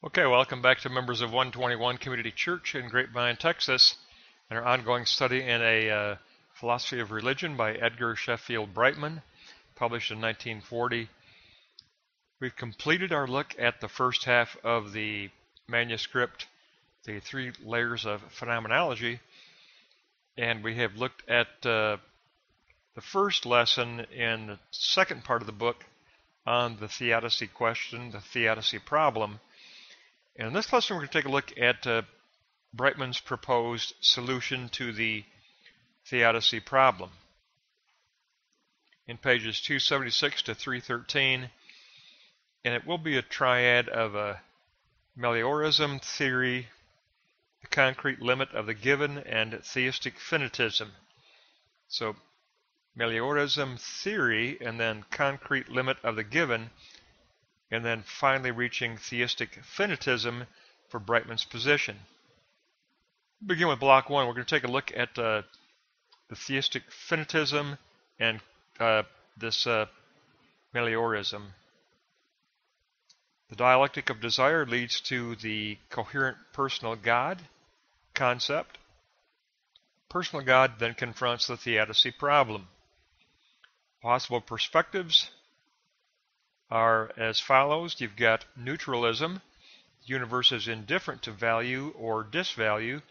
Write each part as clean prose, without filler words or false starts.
Okay, welcome back to members of 121 Community Church in Grapevine, Texas, and our ongoing study in a philosophy of religion by Edgar Sheffield Brightman, published in 1940. We've completed our look at the first half of the manuscript, the three layers of phenomenology, and we have looked at the first lesson in the second part of the book on the Theodicy question, the Theodicy problem. And in this lesson, we're going to take a look at Brightman's proposed solution to the Theodicy problem. In pages 276 to 313, and it will be a triad of a meliorism theory, the concrete limit of the given, and theistic finitism. So, meliorism theory, and then concrete limit of the given, and then finally reaching theistic finitism for Brightman's position. We'll begin with block one. We're going to take a look at the theistic finitism and this meliorism. The dialectic of desire leads to the coherent personal God concept. Personal God then confronts the Theodicy problem. Possible perspectives are as follows. You've got neutralism. The universe is indifferent to value or disvalue.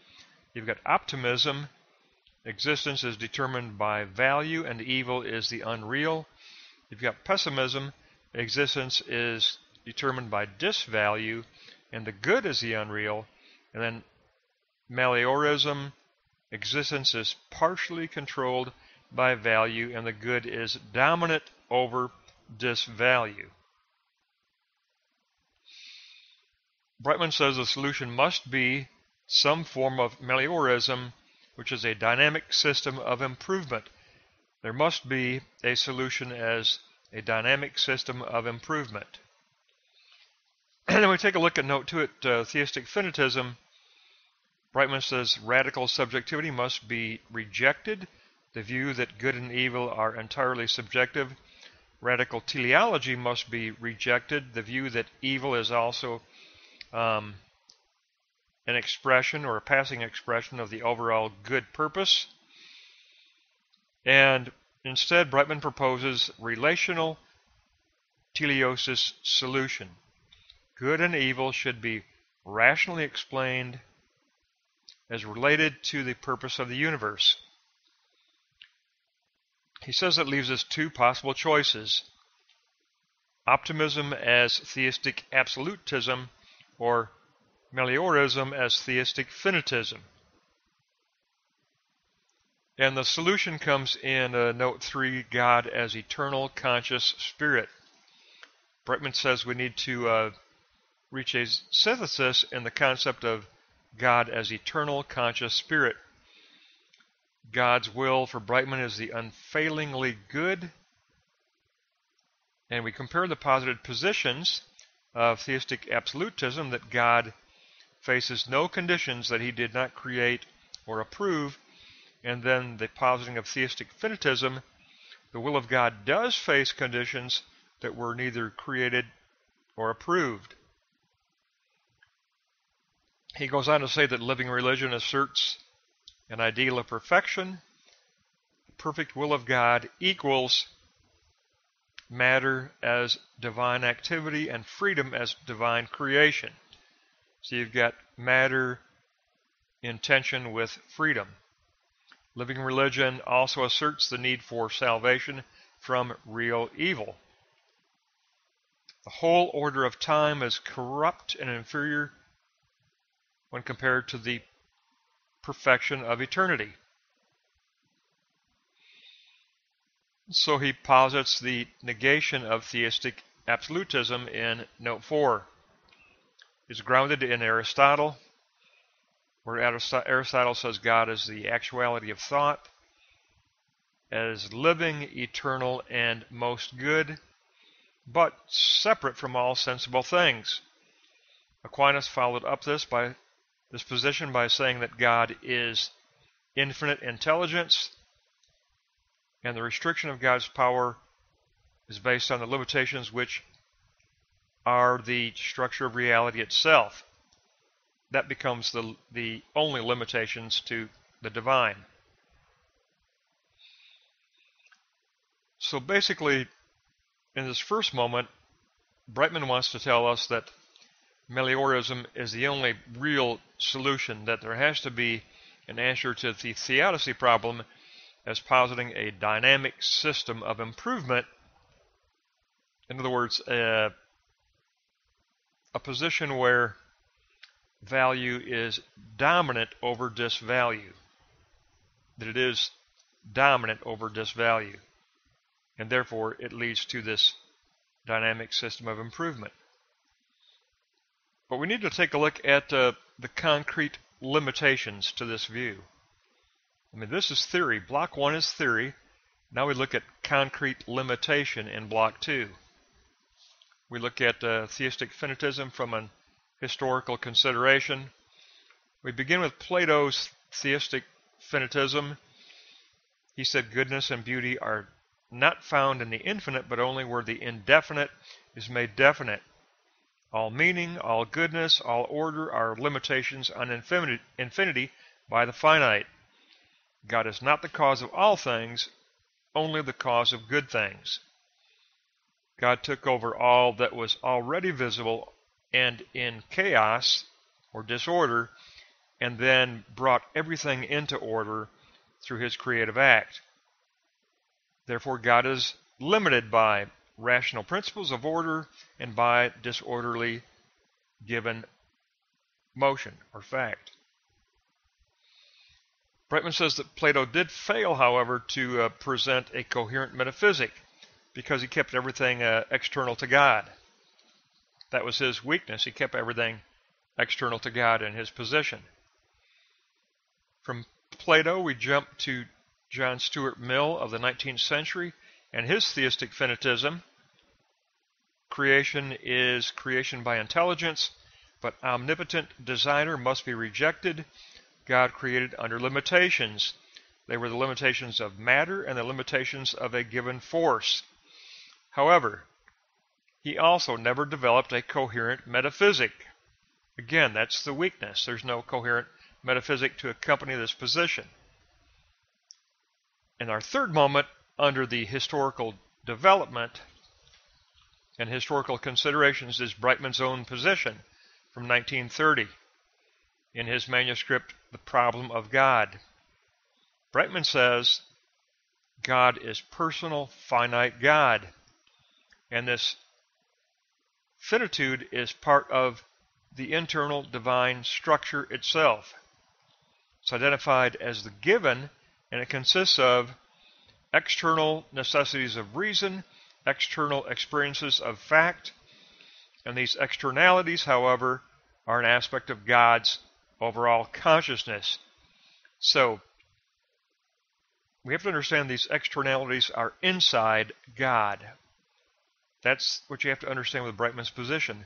You've got optimism. Existence is determined by value and evil is the unreal. You've got pessimism. Existence is determined by disvalue and the good is the unreal. And then meliorism. Existence is partially controlled by value and the good is dominant over disvalue. Brightman says the solution must be some form of meliorism, which is a dynamic system of improvement. There must be a solution as a dynamic system of improvement. And then we take a look at note 2 at theistic finitism. Brightman says radical subjectivity must be rejected. The view that good and evil are entirely subjective. Radical teleology must be rejected. The view that evil is also an expression or a passing expression of the overall good purpose. And instead, Brightman proposes relational teleosis solution. Good and evil should be rationally explained as related to the purpose of the universe. He says that leaves us two possible choices: optimism as theistic absolutism or meliorism as theistic finitism. And the solution comes in note 3, God as eternal conscious spirit. Brightman says we need to reach a synthesis in the concept of God as eternal conscious spirit. God's will for Brightman is the unfailingly good, and we compare the posited positions of theistic absolutism, that God faces no conditions that he did not create or approve, and then the positing of theistic finitism, the will of God does face conditions that were neither created or approved. He goes on to say that living religion asserts an ideal of perfection. The perfect will of God equals matter as divine activity and freedom as divine creation. So you've got matter in tension with freedom. Living religion also asserts the need for salvation from real evil. The whole order of time is corrupt and inferior when compared to the perfection of eternity. So he posits the negation of theistic absolutism in note 4. It's grounded in Aristotle, where Aristotle says God is the actuality of thought, as living, eternal, and most good, but separate from all sensible things. Aquinas followed up this position by saying that God is infinite intelligence, and the restriction of God's power is based on the limitations which are the structure of reality itself. That becomes the only limitations to the divine. So basically, in this first moment, Brightman wants to tell us that meliorism is the only real solution, that there has to be an answer to the theodicy problem as positing a dynamic system of improvement. In other words, a position where value is dominant over disvalue, that it is dominant over disvalue, and therefore it leads to this dynamic system of improvement. But we need to take a look at the concrete limitations to this view. I mean, this is theory. Block 1 is theory. Now we look at concrete limitation in Block 2. We look at theistic finitism from an historical consideration. We begin with Plato's theistic finitism. He said goodness and beauty are not found in the infinite, but only where the indefinite is made definite. All meaning, all goodness, all order are limitations on infinity by the finite. God is not the cause of all things, only the cause of good things. God took over all that was already visible and in chaos or disorder, and then brought everything into order through his creative act. Therefore, God is limited by rational principles of order and by disorderly given motion or fact. Brightman says that Plato did fail, however, to present a coherent metaphysic because he kept everything external to God. That was his weakness. He kept everything external to God in his position. From Plato, we jump to John Stuart Mill of the 19th century and his theistic finitism. Creation is creation by intelligence, but omnipotent designer must be rejected. God created under limitations. They were the limitations of matter and the limitations of a given force. However, he also never developed a coherent metaphysic. Again, that's the weakness. There's no coherent metaphysic to accompany this position. In our third moment, under the historical development and historical considerations, is Brightman's own position from 1930 in his manuscript, The Problem of God. Brightman says God is personal, finite God, and this finitude is part of the internal divine structure itself. It's identified as the given, and it consists of external necessities of reason, external experiences of fact, and these externalities, however, are an aspect of God's overall consciousness. So, we have to understand these externalities are inside God. That's what you have to understand with Brightman's position.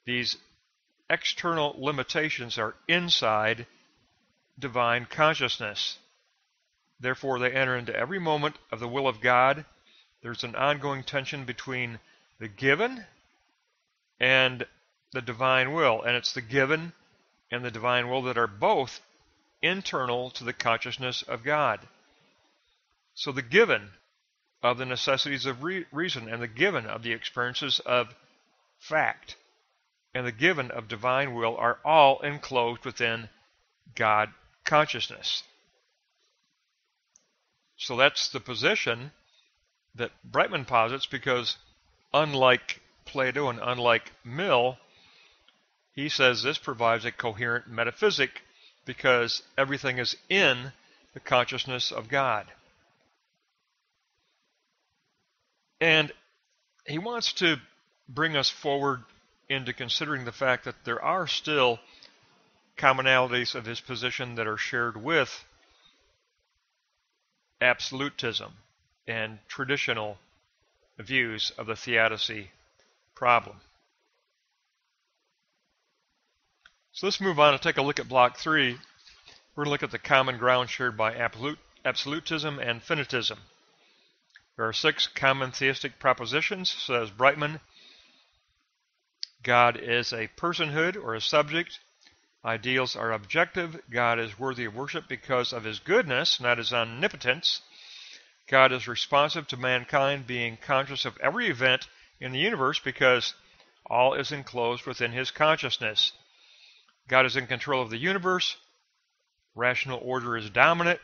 These external limitations are inside divine consciousness. Therefore, they enter into every moment of the will of God. There's an ongoing tension between the given and the divine will, and it's the given and the divine will that are both internal to the consciousness of God. So the given of the necessities of reason, and the given of the experiences of fact, and the given of divine will are all enclosed within God consciousness. So that's the position that Brightman posits, because unlike Plato and unlike Mill, he says this provides a coherent metaphysic because everything is in the consciousness of God. And he wants to bring us forward into considering the fact that there are still commonalities of his position that are shared with absolutism and traditional views of the theodicy problem. So let's move on and take a look at Block 3. We're going to look at the common ground shared by absolutism and finitism. There are 6 common theistic propositions, says Brightman. God is a personhood or a subject. Ideals are objective. God is worthy of worship because of his goodness, not his omnipotence. God is responsive to mankind, being conscious of every event in the universe because all is enclosed within his consciousness. God is in control of the universe. Rational order is dominant.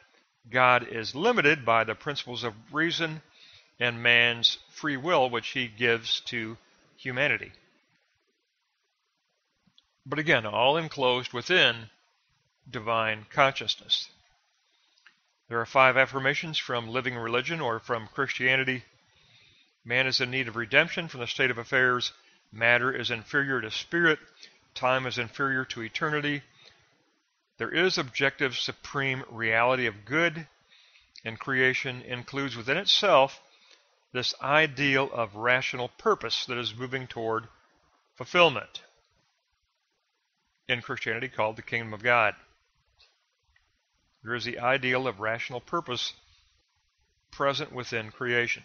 God is limited by the principles of reason and man's free will, which he gives to humanity. But again, all enclosed within divine consciousness. There are 5 affirmations from living religion or from Christianity. Man is in need of redemption from the state of affairs. Matter is inferior to spirit. Time is inferior to eternity. There is objective supreme reality of good, and creation includes within itself this ideal of rational purpose that is moving toward fulfillment. In Christianity called the kingdom of God. There is the ideal of rational purpose present within creation.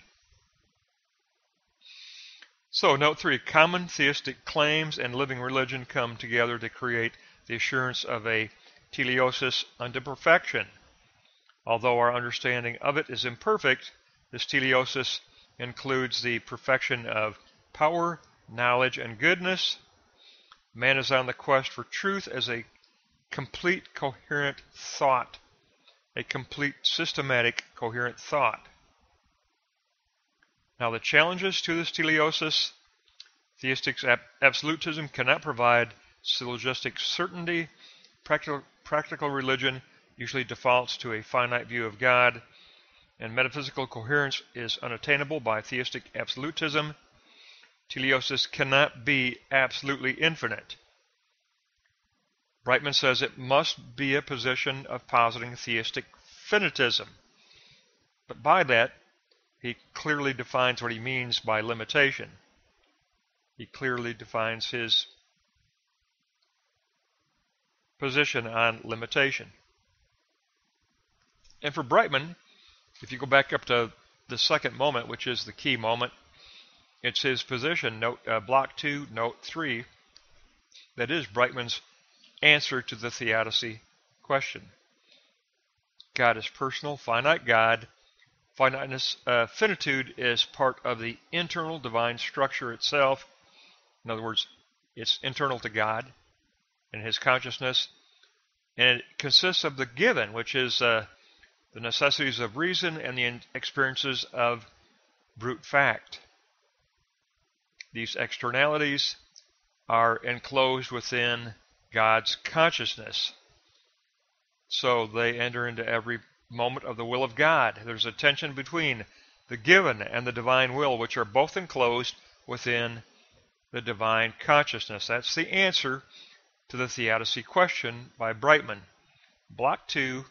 So, note 3, common theistic claims and living religion come together to create the assurance of a teleosis unto perfection. Although our understanding of it is imperfect, this teleosis includes the perfection of power, knowledge, and goodness. Man is on the quest for truth as a complete coherent thought, a complete systematic coherent thought. Now the challenges to this teleosis: theistic absolutism cannot provide syllogistic certainty. Practical religion usually defaults to a finite view of God, and metaphysical coherence is unattainable by theistic absolutism. Teleosis cannot be absolutely infinite. Brightman says it must be a position of positing theistic finitism. But by that, he clearly defines what he means by limitation. He clearly defines his position on limitation. And for Brightman, if you go back up to the second moment, which is the key moment, it's his position, block 2, note 3, that is Brightman's answer to the Theodicy question. God is personal, finite God. Finiteness, finitude is part of the internal divine structure itself. In other words, it's internal to God and his consciousness. And it consists of the given, which is the necessities of reason and the experiences of brute fact. These externalities are enclosed within God's consciousness. So they enter into every moment of the will of God. There's a tension between the given and the divine will, which are both enclosed within the divine consciousness. That's the answer to the Theodicy question by Brightman. Block 2,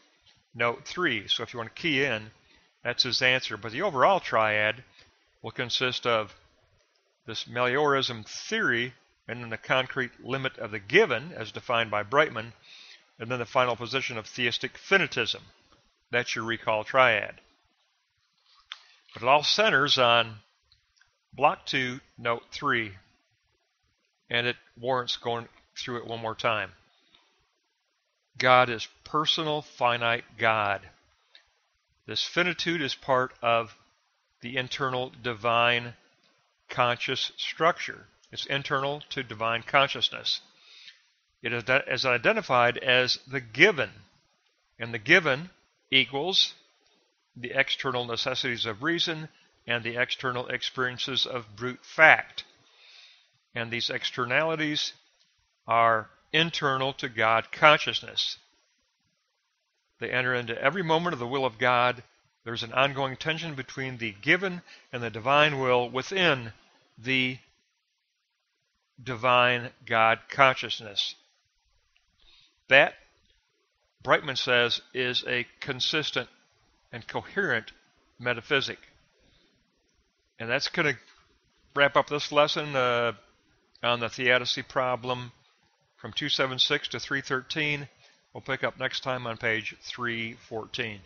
note 3. So if you want to key in, that's his answer. But the overall triad will consist of this meliorism theory, and then the concrete limit of the given, as defined by Brightman, and then the final position of theistic finitism. That's your recall triad. But it all centers on block 2, note 3, and it warrants going through it one more time. God is personal, finite God. This finitude is part of the internal divine conscious structure. It's internal to divine consciousness. It is identified as the given, and the given equals the external necessities of reason and the external experiences of brute fact. And these externalities are internal to God consciousness. They enter into every moment of the will of God. There's an ongoing tension between the given and the divine will within the divine God consciousness. That, Brightman says, is a consistent and coherent metaphysic. And that's going to wrap up this lesson on the Theodicy problem from 276 to 313. We'll pick up next time on page 314.